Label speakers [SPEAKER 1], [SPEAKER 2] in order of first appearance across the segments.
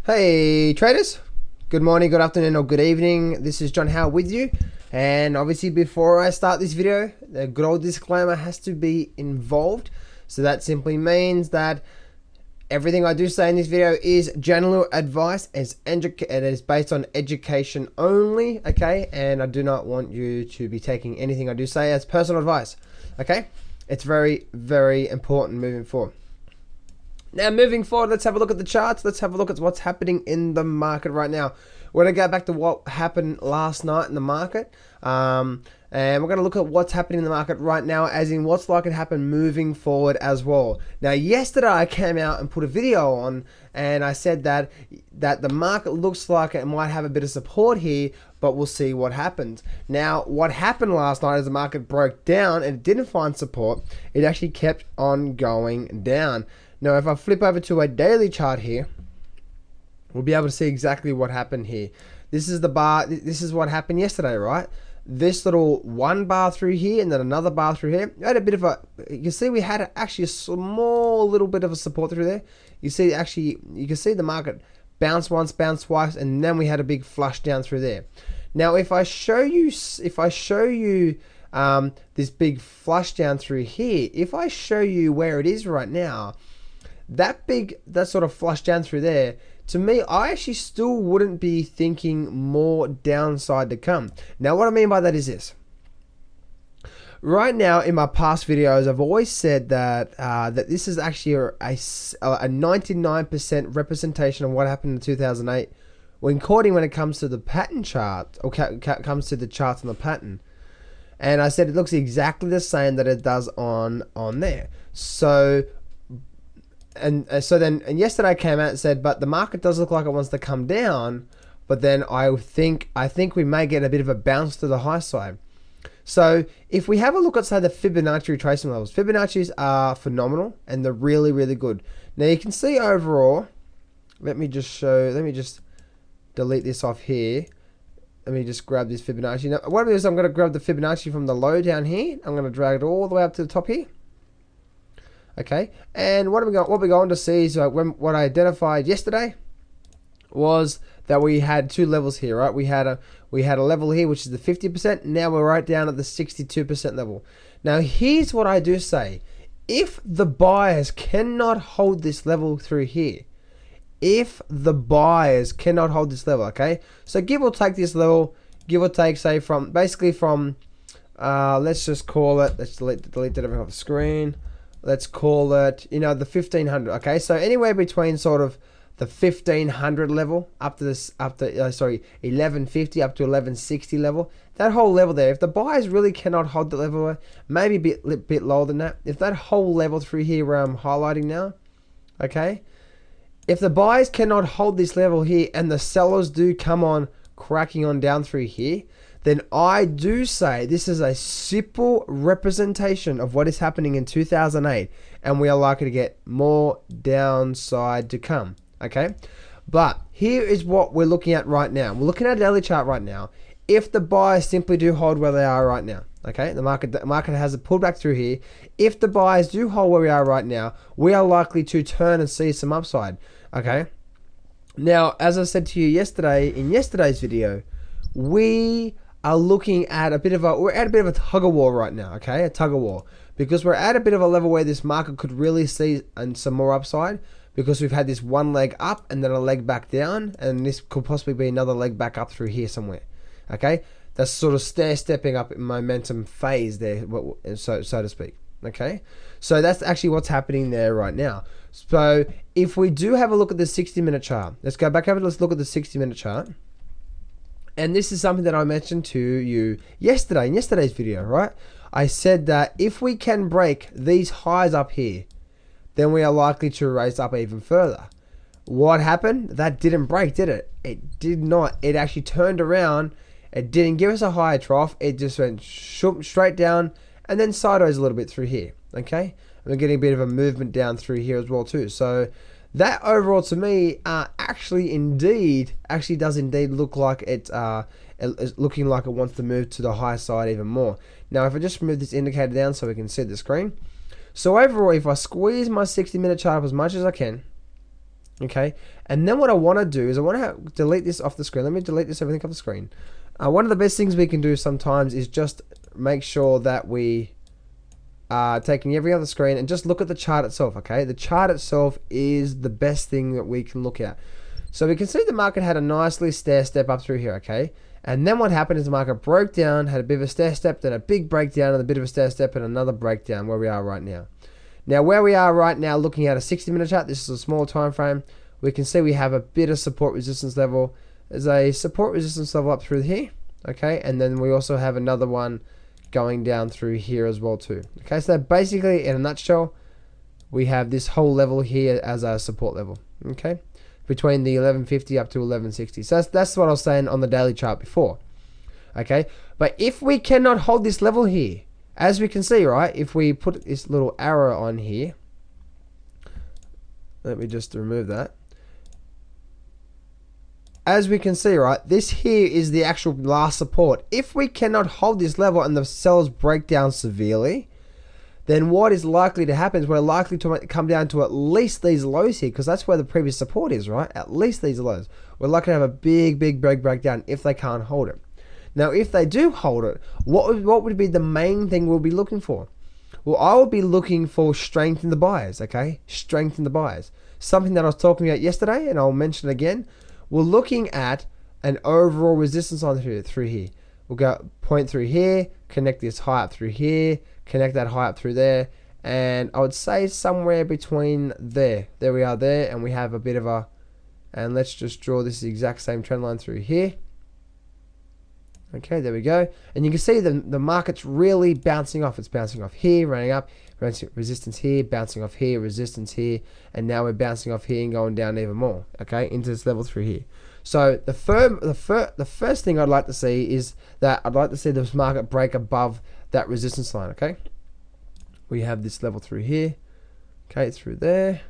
[SPEAKER 1] Hey traders, good morning, good afternoon or good evening. This is John Howe with you, and obviously before I start this video, the good old disclaimer has to be involved. So that simply means that everything I do say in this video is general advice, it is based on education only, okay? And I do not want you to be taking anything I do say as personal advice, okay? It's very, very important moving forward. Now, moving forward, let's have a look at the charts. Let's have a look at what's happening in the market right now. We're going to go back to what happened last night in the market. And we're going to look at what's happening in the market right now, as in what's likely to happen moving forward as well. Now, yesterday I came out and put a video on, and I said that the market looks like it might have a bit of support here, but we'll see what happens. Now, what happened last night is the market broke down and it didn't find support. It actually kept on going down. Now, if I flip over to a daily chart here, we'll be able to see exactly what happened here. This is the bar. This is what happened yesterday, right? This little one bar through here and then another bar through here. We had a bit of a, you can see we had actually a small little bit of a support through there. You see, actually, you can see the market bounce once, bounce twice, and then we had a big flush down through there. Now, if I show you this big flush down through here, if I show you where it is right now, that sort of flush down through there, to me, I actually still wouldn't be thinking more downside to come. Now, what I mean by that is this. Right now, in my past videos, I've always said that that this is actually a 99% representation of what happened in 2008 when it comes to the pattern chart, or comes to the charts on the pattern. And I said it looks exactly the same that it does on there. So... And yesterday I came out and said, but the market does look like it wants to come down, but then I think we may get a bit of a bounce to the high side. So if we have a look at, say, the Fibonacci retracement levels, Fibonacci's are phenomenal and they're really, really good. Now you can see overall, let me just delete this off here. Let me just grab this Fibonacci. Now what I'm going to do is I'm going to grab the Fibonacci from the low down here. I'm going to drag it all the way up to the top here. Okay, and what we're going to see is what I identified yesterday was that we had two levels here, right? We had a level here, which is the 50%. Now we're right down at the 62% level. Now here's what I do say: if the buyers cannot hold this level through here, okay, so give or take this level, give or take, say from let's just call it. Let's delete that off the screen. Let's call it, the 1500. Okay, so anywhere between sort of the 1500 level up to 1150 up to 1160 level. That whole level there, if the buyers really cannot hold the level, maybe a bit lower than that. If that whole level through here where I'm highlighting now, okay, if the buyers cannot hold this level here and the sellers do come on cracking on down through here, then I do say this is a simple representation of what is happening in 2008, and we are likely to get more downside to come, okay? But here is what we're looking at right now. We're looking at a daily chart right now. If the buyers simply do hold where they are right now, okay, the market has a pullback through here. If the buyers do hold where we are right now, we are likely to turn and see some upside, okay? Now, as I said to you yesterday, in yesterday's video, we are looking at we're at a bit of a tug of war right now, okay? A tug of war. Because we're at a bit of a level where this market could really see some more upside, because we've had this one leg up and then a leg back down, and this could possibly be another leg back up through here somewhere, okay? That's sort of stepping up in momentum phase there, so to speak, okay? So that's actually what's happening there right now. So if we do have a look at the 60-minute chart, let's go back over, let's look at the 60-minute chart. And this is something that I mentioned to you yesterday, in yesterday's video, right? I said that if we can break these highs up here, then we are likely to raise up even further. What happened? That didn't break, did it? It did not. It actually turned around. It didn't give us a higher trough. It just went straight down and then sideways a little bit through here, okay? And we're getting a bit of a movement down through here as well too. So that overall to me actually does indeed look like it's looking like it wants to move to the high side even more. Now if I just move this indicator down so we can see the screen. So overall, if I squeeze my 60-minute chart up as much as I can, Okay, and then what I want to do is I want to delete this off the screen. Let me delete this everything off the screen. One of the best things we can do sometimes is just make sure that we are taking every other screen and just look at the chart itself. Okay, the chart itself is the best thing that we can look at. So we can see the market had a nicely stair step up through here. Okay, and then what happened is the market broke down, had a bit of a stair step, then a big breakdown, and a bit of a stair step, and another breakdown where we are right now. Now where we are right now, looking at a 60-minute chart, this is a small time frame. We can see we have a bit of support resistance level. There's a support resistance level up through here, okay, and then we also have another one going down through here as well too. Okay, so basically in a nutshell, we have this whole level here as our support level, okay, between the 1150 up to 1160. So that's what I was saying on the daily chart before, okay. But if we cannot hold this level here, as we can see, right, if we put this little arrow on here, let me just remove that. As we can see, right, this here is the actual last support. If we cannot hold this level and the sellers break down severely, then what is likely to happen is we're likely to come down to at least these lows here, because that's where the previous support is, right? At least these lows. We're likely to have a big breakdown if they can't hold it. Now, if they do hold it, what would be the main thing we'll be looking for? Well, I will be looking for strength in the buyers, okay? Strength in the buyers. Something that I was talking about yesterday, and I'll mention it again. We're looking at an overall resistance line through here. We'll go point through here, connect this high up through here, connect that high up through there, and I would say somewhere between there. There we are there, and we have a bit of a, and let's just draw this exact same trend line through here. Okay, there we go. And you can see the market's really bouncing off. It's bouncing off here, running up, resistance here, bouncing off here, resistance here, and now we're bouncing off here and going down even more, okay, into this level through here. So the first thing I'd like to see is that I'd like to see this market break above that resistance line, okay? We have this level through here, okay, through there.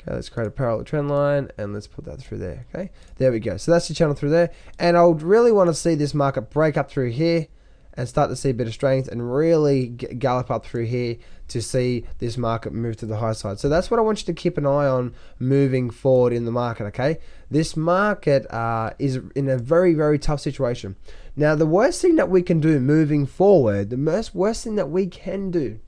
[SPEAKER 1] Okay, let's create a parallel trend line and let's put that through there. Okay, there we go. So that's the channel through there, and I would really want to see this market break up through here and start to see a bit of strength and really gallop up through here to see this market move to the high side. So that's what I want you to keep an eye on moving forward in the market. Okay, this market is in a very tough situation. Now, the worst thing that we can do moving forward, the worst thing that we can do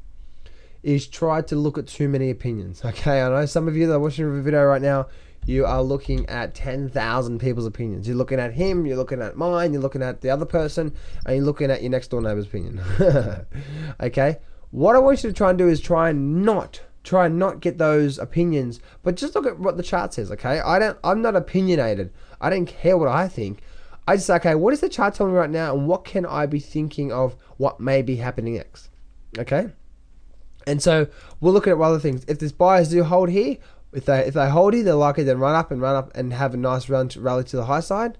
[SPEAKER 1] is try to look at too many opinions. Okay, I know some of you that are watching the video right now, you are looking at 10,000 people's opinions. You're looking at him, you're looking at mine, you're looking at the other person, and you're looking at your next door neighbor's opinion. Okay, what I want you to try and do is try and not get those opinions, but just look at what the chart says. Okay, I'm not opinionated. I don't care what I think. I just say, okay, what is the chart telling me right now, and what can I be thinking of what may be happening next? Okay. And so we'll look at other things. If these buyers do hold here, if they hold here, they're likely to run up and have a nice rally to the high side.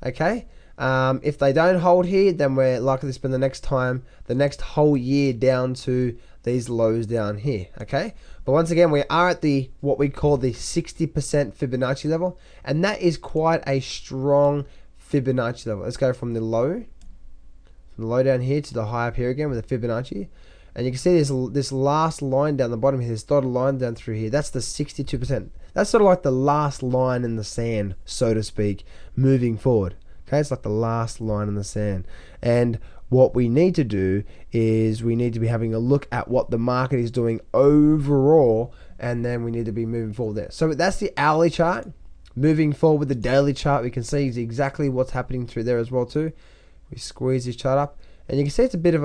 [SPEAKER 1] Okay. If they don't hold here, then we're likely to spend the next whole year down to these lows down here. Okay. But once again, we are at the what we call the 60% Fibonacci level, and that is quite a strong Fibonacci level. Let's go from the low down here to the high up here again with the Fibonacci. And you can see this last line down the bottom here, this dotted line down through here. That's the 62%. That's sort of like the last line in the sand, so to speak, moving forward. Okay, it's like the last line in the sand. And what we need to do is we need to be having a look at what the market is doing overall, and then we need to be moving forward there. So that's the hourly chart. Moving forward with the daily chart, we can see exactly what's happening through there as well too. We squeeze this chart up. And you can see it's a bit of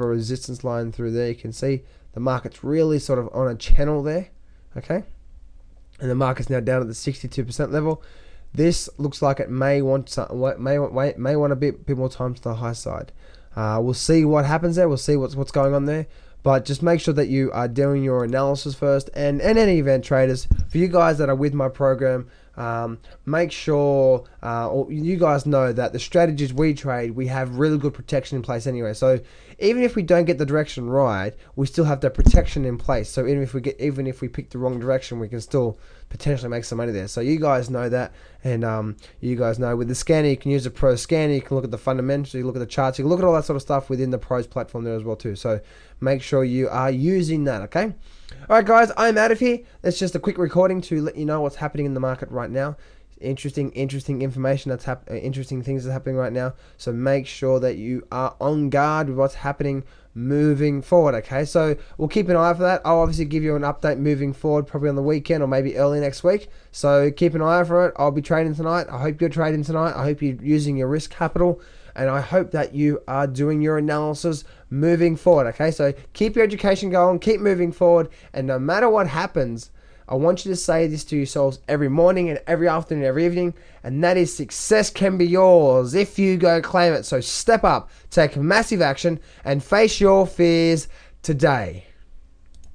[SPEAKER 1] a resistance line through there. You can see the market's really sort of on a channel there, okay? And the market's now down at the 62% level. This looks like it may want a bit more time to the high side. We'll see what happens there. We'll see what's going on there. But just make sure that you are doing your analysis first. And in any event, traders, for you guys that are with my program, make sure or you guys know that the strategies we trade, we have really good protection in place anyway. So even if we don't get the direction right, we still have the protection in place. So even if we pick the wrong direction, we can still potentially make some money there. So you guys know that, and you guys know with the scanner, you can use a pro scanner. You can look at the fundamentals, you look at the charts, you can look at all that sort of stuff within the pros platform there as well too. So make sure you are using that. Okay. All right, guys, I'm out of here. That's just a quick recording to let you know what's happening in the market right now. Interesting information interesting things that's happening right now. So make sure that you are on guard with what's happening moving forward. Okay, so we'll keep an eye for that. I'll obviously give you an update moving forward, probably on the weekend or maybe early next week. So keep an eye for it. I'll be trading tonight. I hope you're trading tonight. I hope you're using your risk capital, and I hope that you are doing your analysis moving forward. Okay, so keep your education going, keep moving forward, and no matter what happens, I want you to say this to yourselves every morning and every afternoon, every evening, and that is success can be yours if you go claim it. So step up, take massive action, and face your fears today.